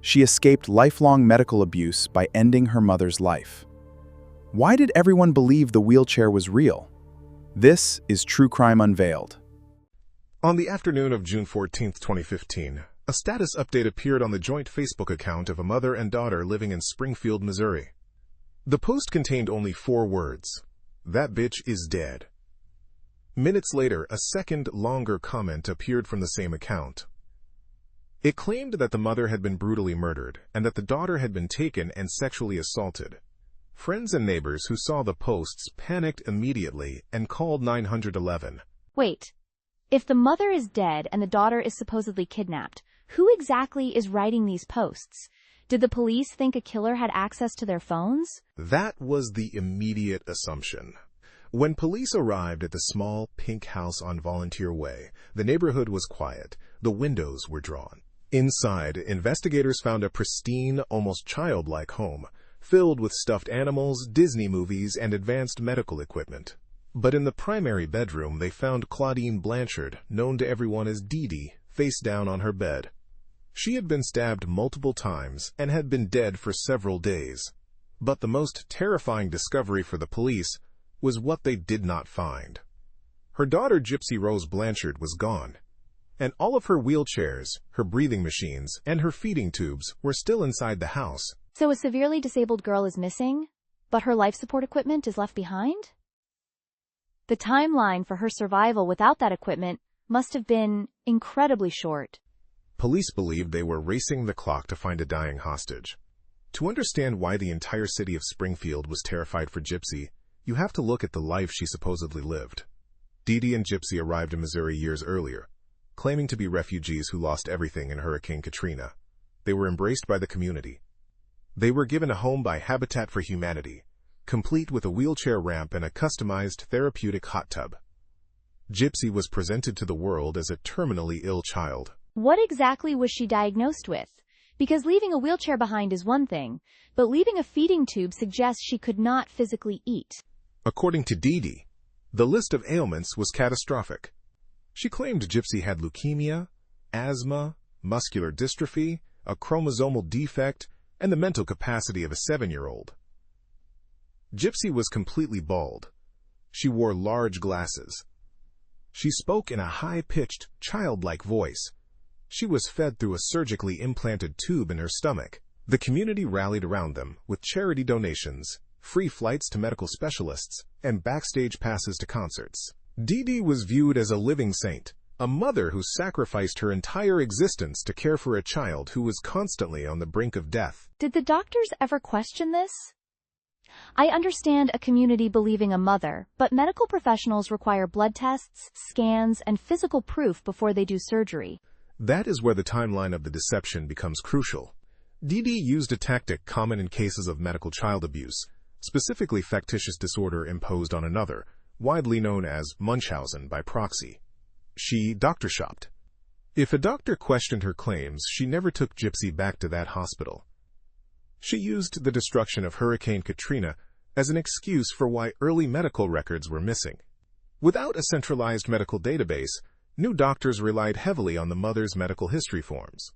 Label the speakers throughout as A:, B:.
A: She escaped lifelong medical abuse by ending her mother's life. Why did everyone believe the wheelchair was real? This is True Crime Unveiled.
B: On the afternoon of June 14, 2015, a status update appeared on the joint Facebook account of a mother and daughter living in Springfield, Missouri. The post contained only 4 words: "That bitch is dead." Minutes later, a second, longer comment appeared from the same account. It claimed that the mother had been brutally murdered and that the daughter had been taken and sexually assaulted. Friends and neighbors who saw the posts panicked immediately and called 911.
C: Wait. If the mother is dead and the daughter is supposedly kidnapped, who exactly is writing these posts? Did the police think a killer had access to their phones?
B: That was the immediate assumption. When police arrived at the small, pink house on Volunteer Way, the neighborhood was quiet. The windows were drawn. Inside, investigators found a pristine, almost childlike home, filled with stuffed animals, Disney movies, and advanced medical equipment. But in the primary bedroom, they found Claudine Blanchard, known to everyone as Dee Dee, face down on her bed. She had been stabbed multiple times and had been dead for several days. But the most terrifying discovery for the police was what they did not find. Her daughter, Gypsy Rose Blanchard, was gone, and all of her wheelchairs, her breathing machines, and her feeding tubes were still inside the house.
C: So a severely disabled girl is missing, but her life support equipment is left behind? The timeline for her survival without that equipment must have been incredibly short.
B: Police believed they were racing the clock to find a dying hostage. To understand why the entire city of Springfield was terrified for Gypsy, you have to look at the life she supposedly lived. Dee Dee and Gypsy arrived in Missouri years earlier, claiming to be refugees who lost everything in Hurricane Katrina. They were embraced by the community. They were given a home by Habitat for Humanity, complete with a wheelchair ramp and a customized therapeutic hot tub. Gypsy was presented to the world as a terminally ill child.
C: What exactly was she diagnosed with? Because leaving a wheelchair behind is one thing, but leaving a feeding tube suggests she could not physically eat.
B: According to Dee Dee, the list of ailments was catastrophic. She claimed Gypsy had leukemia, asthma, muscular dystrophy, a chromosomal defect, and the mental capacity of a 7-year-old. Gypsy was completely bald. She wore large glasses. She spoke in a high-pitched, childlike voice. She was fed through a surgically implanted tube in her stomach. The community rallied around them with charity donations, free flights to medical specialists, and backstage passes to concerts. Dee Dee was viewed as a living saint, a mother who sacrificed her entire existence to care for a child who was constantly on the brink of death.
C: Did the doctors ever question this? I understand a community believing a mother, but medical professionals require blood tests, scans, and physical proof before they do surgery.
B: That is where the timeline of the deception becomes crucial. Dee Dee used a tactic common in cases of medical child abuse, specifically factitious disorder imposed on another, widely known as Munchausen by Proxy. She doctor-shopped. If a doctor questioned her claims, she never took Gypsy back to that hospital. She used the destruction of Hurricane Katrina as an excuse for why early medical records were missing. Without a centralized medical database, new doctors relied heavily on the mother's medical history forms.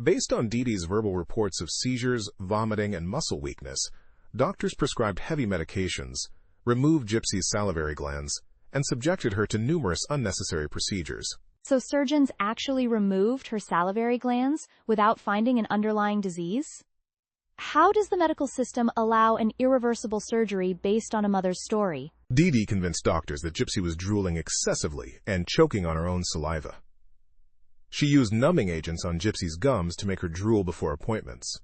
B: Based on Dee Dee's verbal reports of seizures, vomiting, and muscle weakness, doctors prescribed heavy medications, removed Gypsy's salivary glands, and subjected her to numerous unnecessary procedures.
C: So surgeons actually removed her salivary glands without finding an underlying disease? How does the medical system allow an irreversible surgery based on a mother's story?
B: Dee Dee convinced doctors that Gypsy was drooling excessively and choking on her own saliva. She used numbing agents on Gypsy's gums to make her drool before appointments.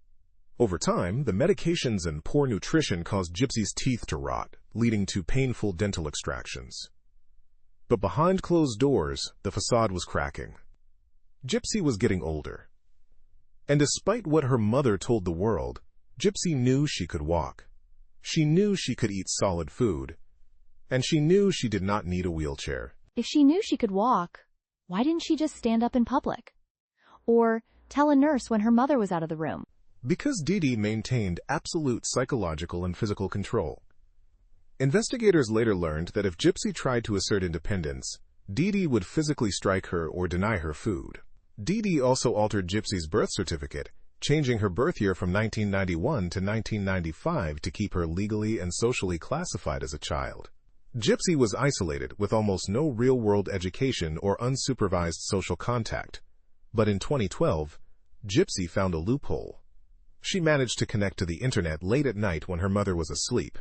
B: Over time, the medications and poor nutrition caused Gypsy's teeth to rot, leading to painful dental extractions. But behind closed doors, the facade was cracking. Gypsy was getting older. And despite what her mother told the world, Gypsy knew she could walk. She knew she could eat solid food. And she knew she did not need a wheelchair.
C: If she knew she could walk, why didn't she just stand up in public? Or tell a nurse when her mother was out of the room?
B: Because Dee Dee maintained absolute psychological and physical control. Investigators later learned that if Gypsy tried to assert independence, Dee Dee would physically strike her or deny her food. Dee Dee also altered Gypsy's birth certificate changing her birth year from 1991 to 1995 to keep her legally and socially classified as a child. Gypsy was isolated with almost no real-world education or unsupervised social contact. But in 2012, Gypsy found a loophole. She managed to connect to the internet late at night when her mother was asleep.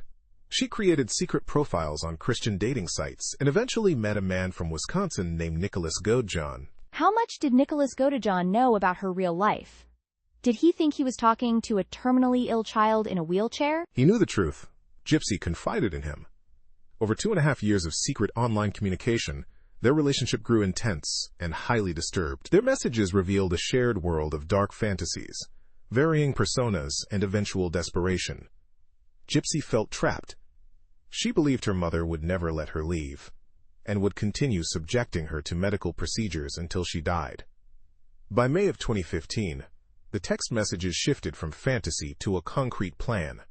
B: She created secret profiles on Christian dating sites and eventually met a man from Wisconsin named Nicholas Godejohn.
C: How much did Nicholas Godejohn know about her real life? Did he think he was talking to a terminally ill child in a wheelchair?
B: He knew the truth. Gypsy confided in him. Over 2.5 years of secret online communication, their relationship grew intense and highly disturbed. Their messages revealed a shared world of dark fantasies, varying personas, and eventual desperation. Gypsy felt trapped. She believed her mother would never let her leave, and would continue subjecting her to medical procedures until she died. By May of 2015, the text messages shifted from fantasy to a concrete plan.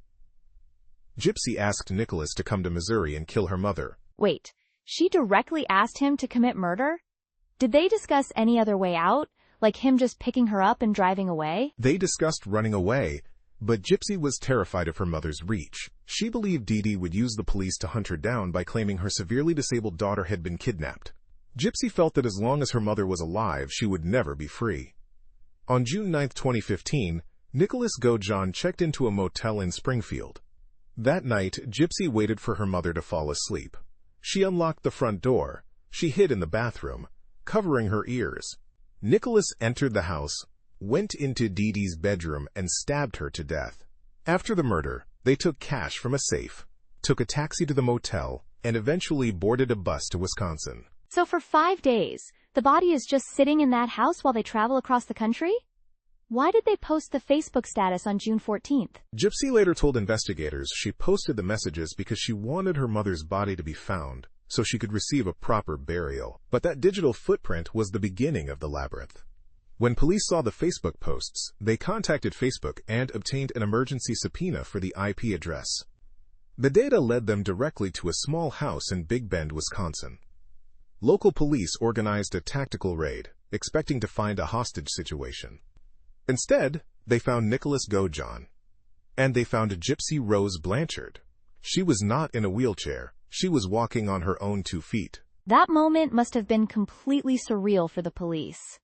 B: Gypsy asked Nicholas to come to Missouri and kill her mother.
C: Wait, she directly asked him to commit murder? Did they discuss any other way out, like him just picking her up and driving away?
B: They discussed running away, but Gypsy was terrified of her mother's reach. She believed Dee Dee would use the police to hunt her down by claiming her severely disabled daughter had been kidnapped. Gypsy felt that as long as her mother was alive, she would never be free. On June 9, 2015, Nicholas Godejohn checked into a motel in Springfield. That night, Gypsy waited for her mother to fall asleep. She unlocked the front door. She hid in the bathroom, covering her ears. Nicholas entered the house, went into Dee Dee's bedroom, and stabbed her to death. After the murder, they took cash from a safe, took a taxi to the motel, and eventually boarded a bus to Wisconsin.
C: So for 5 days, the body is just sitting in that house while they travel across the country? Why did they post the Facebook status on June 14th?
B: Gypsy later told investigators she posted the messages because she wanted her mother's body to be found, so she could receive a proper burial. But that digital footprint was the beginning of the labyrinth. When police saw the Facebook posts, they contacted Facebook and obtained an emergency subpoena for the IP address. The data led them directly to a small house in Big Bend, Wisconsin. Local police organized a tactical raid, expecting to find a hostage situation. Instead, they found Nicholas Godejohn. And they found Gypsy Rose Blanchard. She was not in a wheelchair. She was walking on her own 2 feet.
C: That moment must have been completely surreal for the police.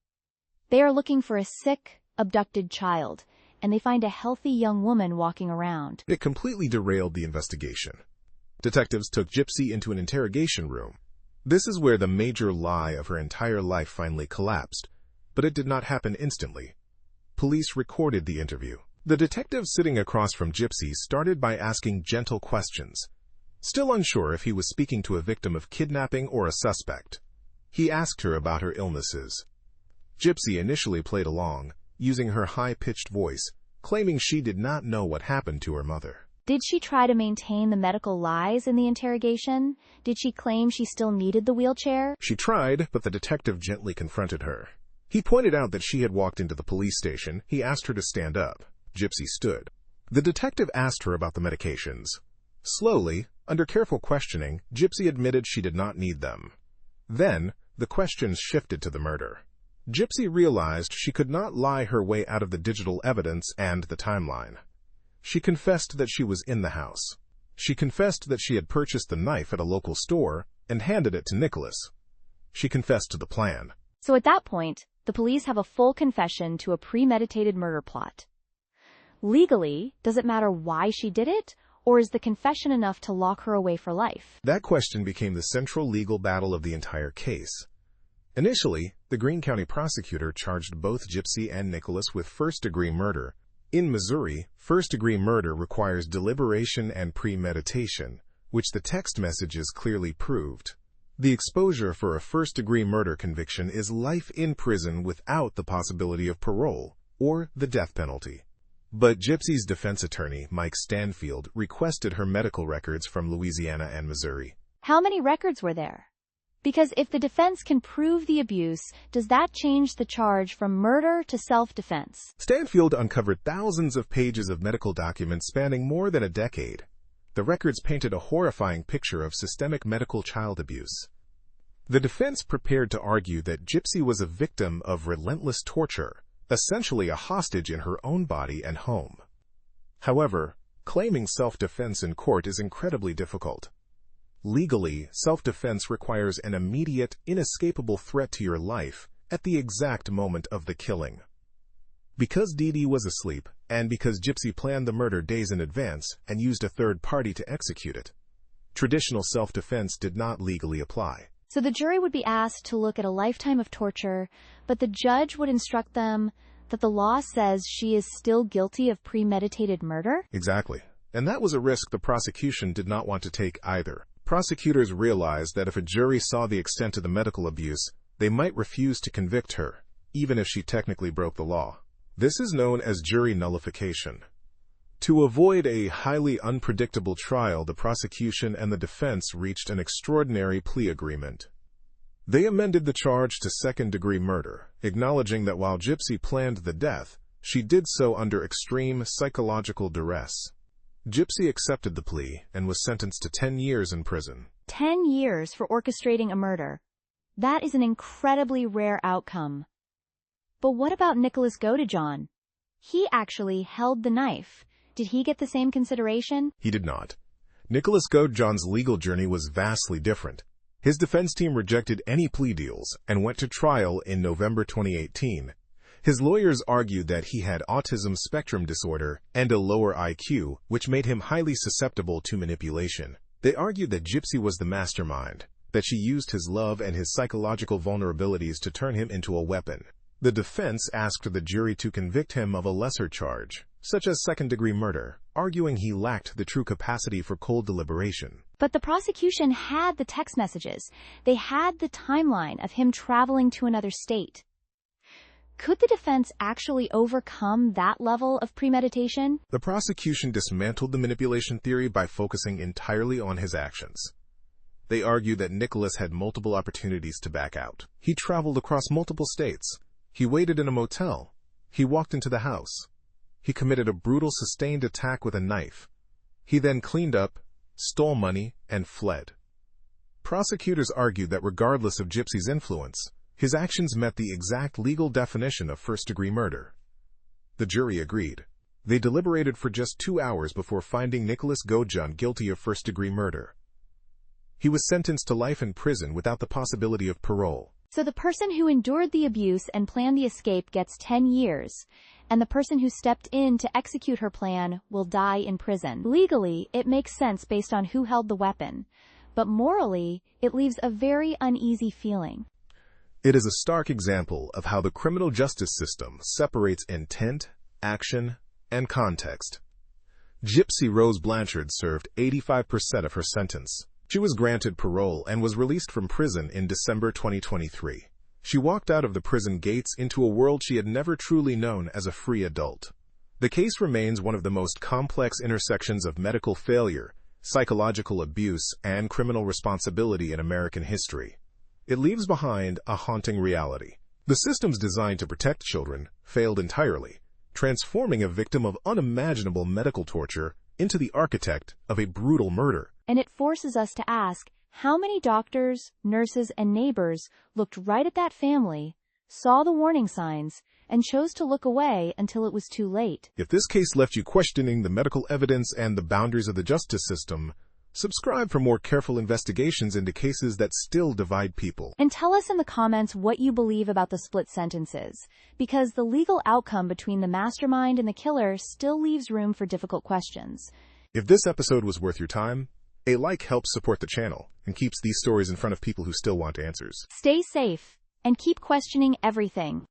C: They are looking for a sick, abducted child, and they find a healthy young woman walking around.
B: It completely derailed the investigation. Detectives took Gypsy into an interrogation room. This is where the major lie of her entire life finally collapsed, but it did not happen instantly. Police recorded the interview. The detective sitting across from Gypsy started by asking gentle questions. Still unsure if he was speaking to a victim of kidnapping or a suspect, he asked her about her illnesses. Gypsy initially played along, using her high-pitched voice, claiming she did not know what happened to her mother.
C: Did she try to maintain the medical lies in the interrogation? Did she claim she still needed the wheelchair?
B: She tried, but the detective gently confronted her. He pointed out that she had walked into the police station. He asked her to stand up. Gypsy stood. The detective asked her about the medications. Slowly, under careful questioning, Gypsy admitted she did not need them. Then, the questions shifted to the murder. Gypsy realized she could not lie her way out of the digital evidence and the timeline. She confessed that she was in the house. She confessed that she had purchased the knife at a local store and handed it to Nicholas. She confessed to the plan.
C: So at that point, the police have a full confession to a premeditated murder plot. Legally, does it matter why she did it, or is the confession enough to lock her away for life?
B: That question became the central legal battle of the entire case. Initially, the Greene County prosecutor charged both Gypsy and Nicholas with first-degree murder. In Missouri, first-degree murder requires deliberation and premeditation, which the text messages clearly proved. The exposure for a first-degree murder conviction is life in prison without the possibility of parole or the death penalty. But Gypsy's defense attorney, Mike Stanfield, requested her medical records from Louisiana and Missouri.
C: How many records were there? Because if the defense can prove the abuse, does that change the charge from murder to self-defense?
B: Stanfield uncovered thousands of pages of medical documents spanning more than a decade. The records painted a horrifying picture of systemic medical child abuse. The defense prepared to argue that Gypsy was a victim of relentless torture, essentially a hostage in her own body and home. However, claiming self-defense in court is incredibly difficult. Legally, self-defense requires an immediate, inescapable threat to your life at the exact moment of the killing. Because Dee Dee was asleep, and because Gypsy planned the murder days in advance and used a third party to execute it, traditional self-defense did not legally apply.
C: So the jury would be asked to look at a lifetime of torture, but the judge would instruct them that the law says she is still guilty of premeditated murder?
B: Exactly. And that was a risk the prosecution did not want to take either. Prosecutors realized that if a jury saw the extent of the medical abuse, they might refuse to convict her, even if she technically broke the law. This is known as jury nullification. To avoid a highly unpredictable trial, the prosecution and the defense reached an extraordinary plea agreement. They amended the charge to second-degree murder, acknowledging that while Gypsy planned the death, she did so under extreme psychological duress. Gypsy accepted the plea and was sentenced to 10 years in prison.
C: 10 years for orchestrating a murder. That is an incredibly rare outcome. But what about Nicholas Godejohn? He actually held the knife. Did he get the same consideration?
B: He did not. Nicholas Godejohn's legal journey was vastly different. His defense team rejected any plea deals and went to trial in November 2018. His lawyers argued that he had autism spectrum disorder and a lower IQ, which made him highly susceptible to manipulation. They argued that Gypsy was the mastermind, that she used his love and his psychological vulnerabilities to turn him into a weapon. The defense asked the jury to convict him of a lesser charge, such as second-degree murder, arguing he lacked the true capacity for cold deliberation.
C: But the prosecution had the text messages. They had the timeline of him traveling to another state. Could the defense actually overcome that level of premeditation?
B: The prosecution dismantled the manipulation theory by focusing entirely on his actions. They argued that Nicholas had multiple opportunities to back out. He traveled across multiple states. He waited in a motel. He walked into the house. He committed a brutal, sustained attack with a knife. He then cleaned up, stole money, and fled. Prosecutors argued that regardless of Gypsy's influence, his actions met the exact legal definition of first-degree murder. The jury agreed. They deliberated for just 2 hours before finding Nicholas Godejohn guilty of first-degree murder. He was sentenced to life in prison without the possibility of parole.
C: So the person who endured the abuse and planned the escape gets 10 years, and the person who stepped in to execute her plan will die in prison. Legally, it makes sense based on who held the weapon, but morally, it leaves a very uneasy feeling.
B: It is a stark example of how the criminal justice system separates intent, action, and context. Gypsy Rose Blanchard served 85% of her sentence. She was granted parole and was released from prison in December 2023. She walked out of the prison gates into a world she had never truly known as a free adult. The case remains one of the most complex intersections of medical failure, psychological abuse, and criminal responsibility in American history. It leaves behind a haunting reality. The systems designed to protect children failed entirely, transforming a victim of unimaginable medical torture into the architect of a brutal murder.
C: And it forces us to ask, how many doctors, nurses, and neighbors looked right at that family, saw the warning signs, and chose to look away until it was too late?
B: If this case left you questioning the medical evidence and the boundaries of the justice system, subscribe for more careful investigations into cases that still divide people.
C: And tell us in the comments what you believe about the split sentences, because the legal outcome between the mastermind and the killer still leaves room for difficult questions.
B: If this episode was worth your time, a like helps support the channel and keeps these stories in front of people who still want answers.
C: Stay safe and keep questioning everything.